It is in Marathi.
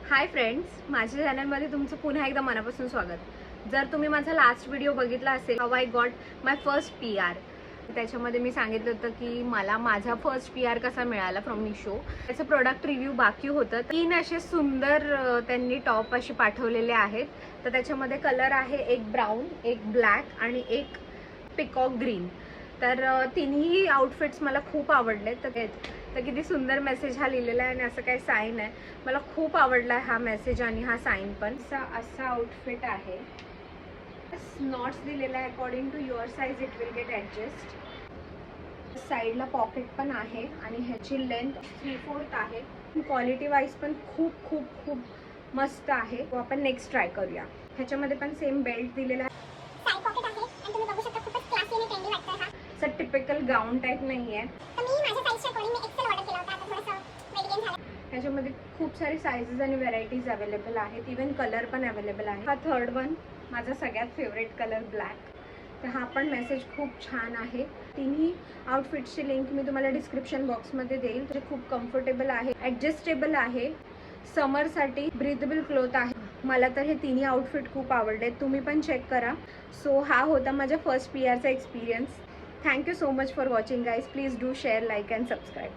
हाय फ्रेंड्स, माझ्या चॅनलमध्ये तुमचं पुन्हा एकदा मनापासून स्वागत। जर तुम्ही माझा लास्ट व्हिडिओ बघितला असेल, how I got my first PR, त्याच्यामध्ये मी सांगितलं होतं की मला माझा फर्स्ट PR कसा मिळाला फ्रॉम मिशो। त्याचं प्रोडक्ट रिव्ह्यू बाकी होतं। 3 असे सुंदर त्यांनी टॉप असे पाठवलेले आहेत। तर त्याच्यामध्ये कलर आहे एक ब्राऊन, एक ब्लॅक आणि एक पिकॉक ग्रीन। तर तिन्ही आउटफिट्स मला खूप आवडले। तर किती सुंदर मेसेज हा लिहिलेला आहे आणि असं काही साईन आहे। मला खूप आवडला हा मेसेज आणि हा साईन पण। असा आउटफिट आहे। नॉट्स दिलेला आहे, according to your size it will get adjust. साईडला पॉकेट पण आहे आणि ह्याची लेंथ 3/4 आहे। क्वालिटी वाईज पण खूप खूप खूप मस्त आहे। तो आपण नेक्स्ट ट्राय करूया। ह्याच्यामध्ये पण सेम बेल्ट दिलेला आहे, साईड पॉकेट आहे आणि तुम्ही बघू शकता खूपच क्लासी आणि ट्रेंडी वाटतोय हा। असं टिपिकल गाऊन टाईप नाही आहे। तर मी माझ्या साईजच्या अकॉर्डिंग एक्सेल ऑर्डर केला होता। आता थोडंसं वेट गेन झालं। ह्याच्यामध्ये खूप सारे साइजेस आणि व्हरायटीज अवेलेबल आहेत, इवन कलर पण अवेलेबल आहे। हा थर्ड वन माझा सगळ्यात फेवरेट कलर ब्लॅक। तर हा पण मेसेज खूप छान आहे। तिन्ही आउटफिट्सची लिंक मी तुम्हाला डिस्क्रिप्शन बॉक्समध्ये देईल। ते खूप कम्फर्टेबल आहे, ॲडजस्टेबल आहे, समरसाठी ब्रीथेबल क्लोथ आहे। मला तर हे तिन्ही आउटफिट खूप आवडले, तुम्ही पण चेक करा। सो हा होता माझ्या फर्स्ट PRचा experience. Thank you so much for watching guys. Please do share, like and subscribe.